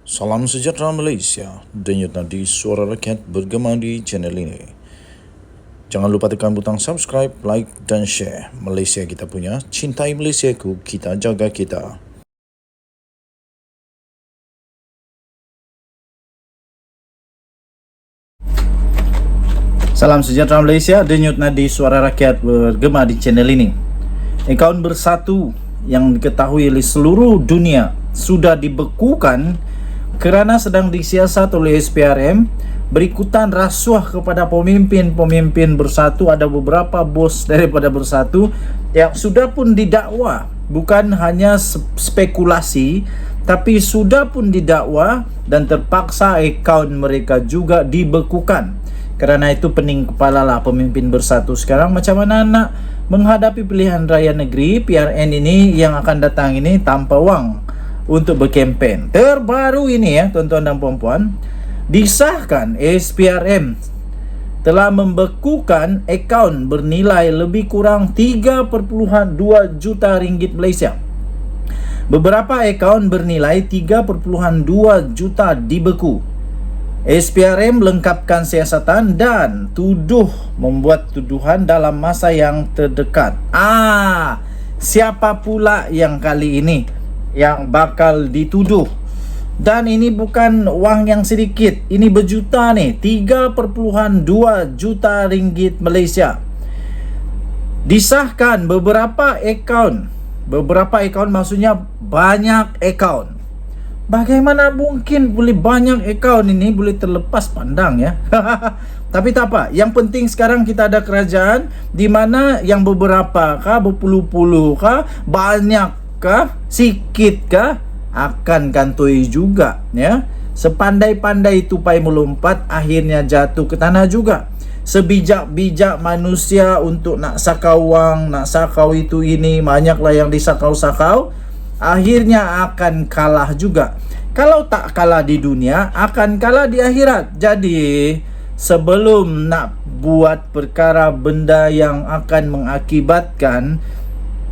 Salam sejahtera Malaysia, denyut nadi suara rakyat bergema di channel ini. Jangan lupa tekan butang subscribe, like dan share. Malaysia kita punya, cintai Malaysiaku, kita jaga kita. Salam sejahtera Malaysia, denyut nadi suara rakyat bergema di channel ini. Akaun Bersatu yang diketahui oleh seluruh dunia sudah dibekukan kerana sedang disiasat oleh SPRM berikutan rasuah kepada pemimpin-pemimpin Bersatu. Ada beberapa bos daripada Bersatu yang sudah pun didakwa, bukan hanya spekulasi, tapi sudah pun didakwa dan terpaksa akaun mereka juga dibekukan. Kerana itu pening kepala lah pemimpin Bersatu sekarang macam mana nak menghadapi pilihan raya negeri PRN ini yang akan datang ini tanpa wang untuk berkempen. Terbaru ini ya tuan-tuan dan puan-puan, disahkan SPRM telah membekukan akaun bernilai lebih kurang 3.2 juta ringgit Malaysia. Beberapa akaun bernilai 3.2 juta dibeku. SPRM melengkapkan siasatan dan membuat tuduhan dalam masa yang terdekat. Siapa pula yang kali ini yang bakal dituduh? Dan ini bukan wang yang sedikit, ini berjuta nih, 3.2 juta ringgit Malaysia. Disahkan beberapa akaun maksudnya banyak akaun. Bagaimana mungkin boleh banyak akaun ini boleh terlepas pandang ya. Tapi tak apa, yang penting sekarang kita ada kerajaan di mana yang beberapa kah, berpuluh-puluh kah, banyak kah, sikit kah, akan kantoi juga ya. Sepandai-pandai tupai melompat akhirnya jatuh ke tanah juga. Sebijak-bijak manusia untuk nak sakau wang, nak sakau itu ini, banyaklah yang disakau-sakau, akhirnya akan kalah juga. Kalau tak kalah di dunia, akan kalah di akhirat. Jadi sebelum nak buat perkara benda yang akan mengakibatkan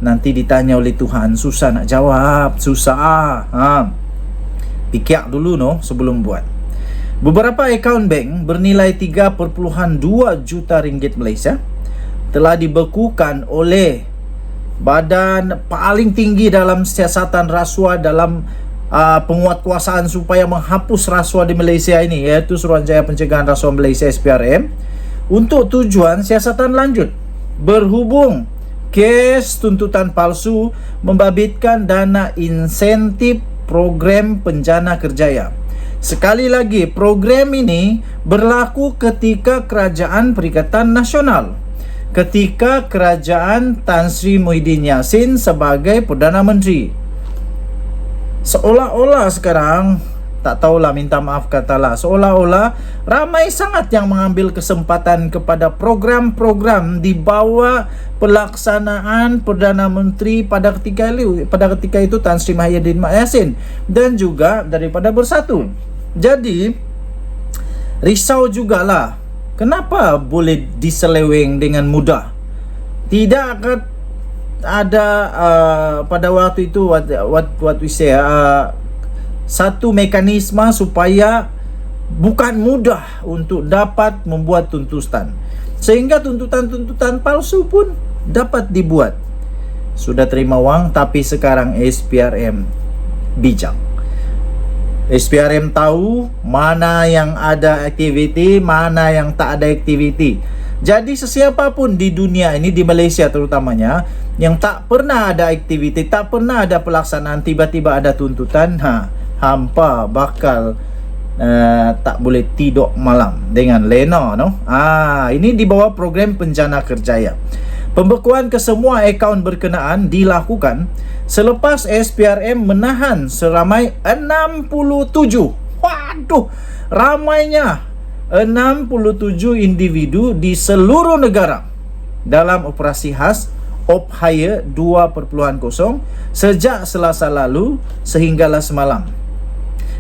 nanti ditanya oleh Tuhan, susah nak jawab, susah. Fikir dulu sebelum buat. Beberapa akaun bank bernilai 3.2 juta ringgit Malaysia telah dibekukan oleh badan paling tinggi dalam siasatan rasuah dalam penguatkuasaan supaya menghapus rasuah di Malaysia ini, iaitu Suruhanjaya Pencegahan Rasuah Malaysia SPRM, untuk tujuan siasatan lanjut. Berhubung kes tuntutan palsu membabitkan dana insentif program penjana kerjaya. Sekali lagi, program ini berlaku ketika Kerajaan Perikatan Nasional, ketika Kerajaan Tan Sri Muhyiddin Yassin sebagai Perdana Menteri. Seolah-olah sekarang, tak tahulah, minta maaf katalah, seolah-olah ramai sangat yang mengambil kesempatan kepada program-program di bawah pelaksanaan Perdana Menteri pada ketika itu Tan Sri Muhyiddin Yassin dan juga daripada Bersatu. Jadi risau jugalah, kenapa boleh diseleweng dengan mudah? Tidak akan ada pada waktu itu what we say satu mekanisme supaya bukan mudah untuk dapat membuat tuntutan, sehingga tuntutan-tuntutan palsu pun dapat dibuat. Sudah terima wang, tapi sekarang SPRM bijak. SPRM tahu mana yang ada aktiviti, mana yang tak ada aktiviti. Jadi sesiapa pun di dunia ini, di Malaysia terutamanya, yang tak pernah ada aktiviti, tak pernah ada pelaksanaan, tiba-tiba ada tuntutan, hampa bakal tak boleh tidur malam dengan lena ini di bawah program penjana kerjaya. Pembekuan kesemua akaun berkenaan dilakukan selepas SPRM menahan seramai 67, ramainya 67 individu di seluruh negara dalam operasi khas OPHAYA 2.0 sejak Selasa lalu sehinggalah semalam.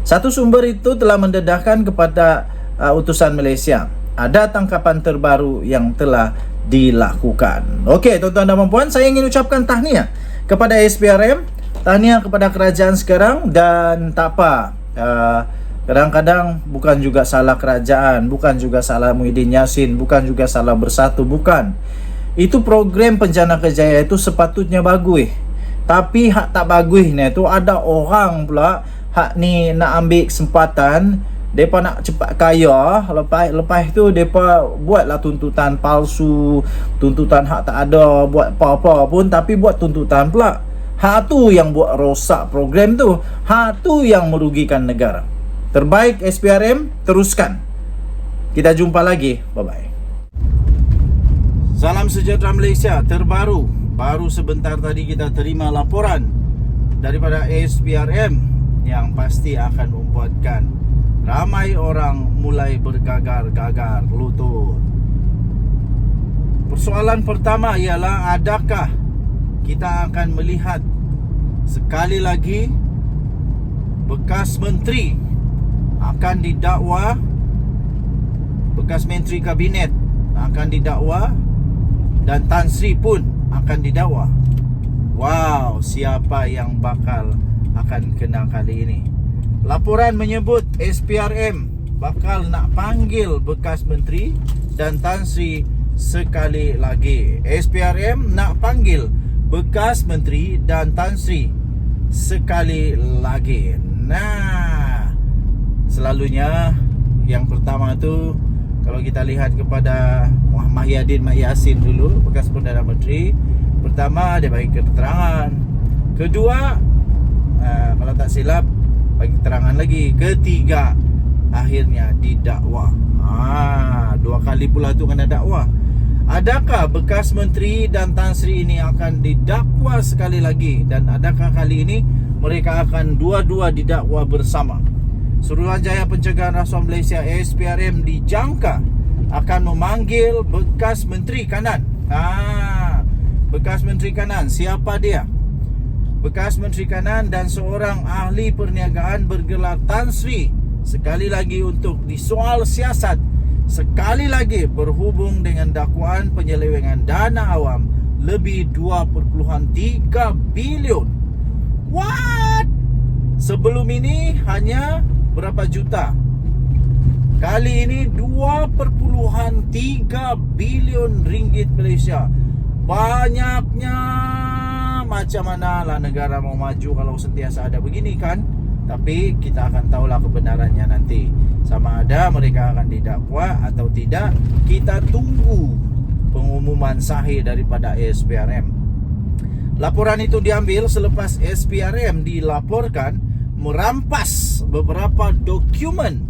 Satu sumber itu telah mendedahkan kepada utusan Malaysia ada tangkapan terbaru yang telah dilakukan. Okey, tuan-tuan dan puan-puan, saya ingin ucapkan tahniah kepada SPRM, tahniah kepada kerajaan sekarang, dan tak apa, Kadang-kadang bukan juga salah kerajaan, bukan juga salah Muhyiddin Yassin, bukan juga salah Bersatu, bukan. Itu program Pencana Kerjaya itu sepatutnya bagus. Tapi hak tak bagus ni tu ada orang pula hak ni nak ambil kesempatan, depa nak cepat kaya, lepas tu depa buatlah tuntutan palsu, tuntutan hak tak ada, buat apa-apa pun tapi buat tuntutan pula. Hak tu yang buat rosak program tu. Hak tu yang merugikan negara. Terbaik SPRM, teruskan. Kita jumpa lagi. Bye-bye. Salam sejahtera Malaysia terbaru. Baru sebentar tadi kita terima laporan daripada SPRM yang pasti akan membuatkan ramai orang mulai bergagar-gagar lutut. Persoalan pertama ialah, adakah kita akan melihat sekali lagi bekas menteri akan didakwa, bekas menteri kabinet akan didakwa, dan Tan Sri pun akan didakwa. Wow, siapa yang bakal akan kena kali ini? Laporan menyebut SPRM bakal nak panggil bekas menteri dan Tan Sri sekali lagi. SPRM nak panggil bekas menteri dan Tan Sri sekali lagi. Nah, selalunya yang pertama tu, kalau kita lihat kepada Muhammad Yassin dulu, bekas Perdana Menteri, pertama dia bagi keterangan, kedua kalau tak silap bagi keterangan lagi, ketiga akhirnya didakwa. Dua kali pula tu kena dakwa. Adakah bekas menteri dan Tan Sri ini akan didakwa sekali lagi, dan adakah kali ini mereka akan dua-dua didakwa bersama? Suruhanjaya Pencegahan Rasuah Malaysia SPRM dijangka akan memanggil bekas menteri kanan. Bekas menteri kanan, siapa dia? Bekas menteri kanan dan seorang ahli perniagaan bergelar Tan Sri sekali lagi untuk disoal siasat, sekali lagi berhubung dengan dakwaan penyelewengan dana awam lebih 2.3 bilion. What? Sebelum ini hanya berapa juta? Kali ini 2.3 bilion ringgit Malaysia. Banyaknya. Macam mana lah negara mau maju kalau sentiasa ada begini kan? Tapi kita akan tahulah kebenarannya nanti. Sama ada mereka akan didakwa atau tidak, kita tunggu pengumuman sahih daripada SPRM. Laporan itu diambil selepas SPRM dilaporkan merampas beberapa dokumen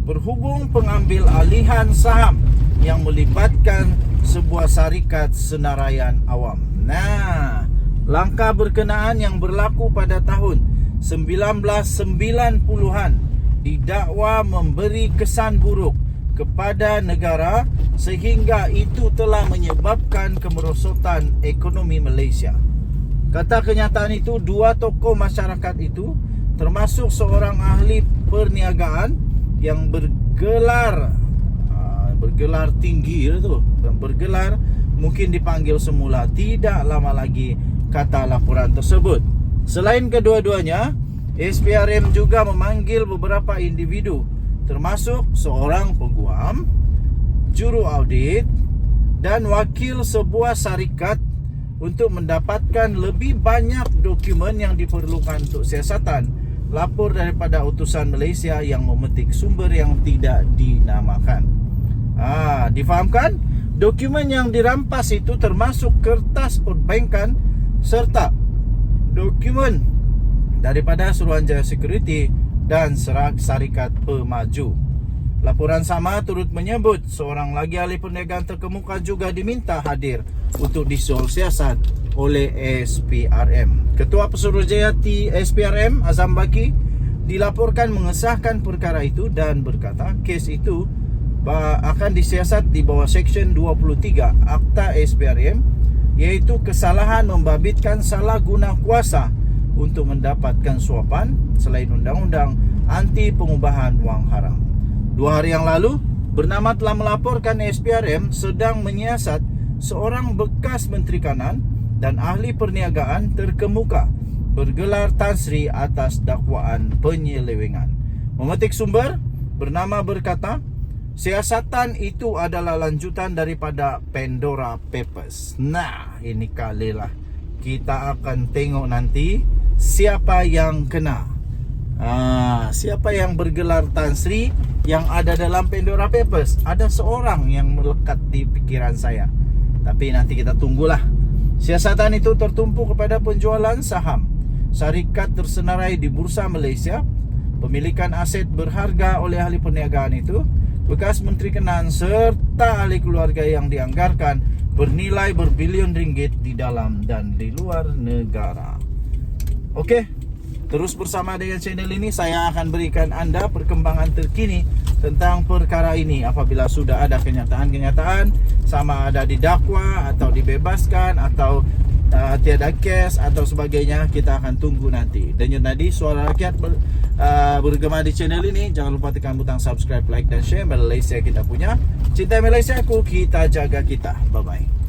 berhubung pengambil alihan saham yang melibatkan sebuah syarikat senaraian awam. Nah, langkah berkenaan yang berlaku pada tahun 1990-an didakwa memberi kesan buruk kepada negara sehingga itu telah menyebabkan kemerosotan ekonomi Malaysia. Kata kenyataan itu, dua tokoh masyarakat itu termasuk seorang ahli perniagaan yang bergelar tinggi itu, bergelar mungkin dipanggil semula tidak lama lagi, kata laporan tersebut. Selain kedua-duanya, SPRM juga memanggil beberapa individu termasuk seorang peguam, juru audit dan wakil sebuah syarikat untuk mendapatkan lebih banyak dokumen yang diperlukan untuk siasatan. Lapor daripada utusan Malaysia yang memetik sumber yang tidak dinamakan. Difahamkan? Dokumen yang dirampas itu termasuk kertas perbankan serta dokumen daripada Suruhanjaya Security dan syarikat pemaju. Laporan sama turut menyebut seorang lagi ahli perniagaan terkemuka juga diminta hadir untuk disoal siasat oleh SPRM. Ketua Pesuruhjaya SPRM Azam Baki dilaporkan mengesahkan perkara itu dan berkata kes itu akan disiasat di bawah Seksyen 23 Akta SPRM, iaitu kesalahan membabitkan salah guna kuasa untuk mendapatkan suapan selain undang-undang anti pengubahan wang haram. 2 hari yang lalu, Bernama telah melaporkan SPRM sedang menyiasat seorang bekas Menteri Kanan dan ahli perniagaan terkemuka bergelar Tan Sri atas dakwaan penyelewengan. Memetik sumber bernama berkata, siasatan itu adalah lanjutan daripada Pandora Papers. Nah, ini kalilah kita akan tengok nanti siapa yang kena. Siapa yang bergelar Tan Sri yang ada dalam Pandora Papers. Ada seorang yang melekat di pikiran saya, tapi nanti kita tunggulah. Siasatan itu tertumpu kepada penjualan saham syarikat tersenarai di Bursa Malaysia, pemilikan aset berharga oleh ahli perniagaan itu, bekas Menteri Kenan serta ahli keluarga yang dianggarkan bernilai berbilion ringgit di dalam dan di luar negara. Okey, terus bersama dengan channel ini saya akan berikan anda perkembangan terkini tentang perkara ini. Apabila sudah ada kenyataan-kenyataan, sama ada didakwa atau dibebaskan atau tiada kes atau sebagainya, kita akan tunggu nanti. Denyut nadi suara rakyat bergema di channel ini. Jangan lupa tekan butang subscribe, like dan share. Malaysia kita punya, cinta Malaysia aku, kita jaga kita. Bye bye.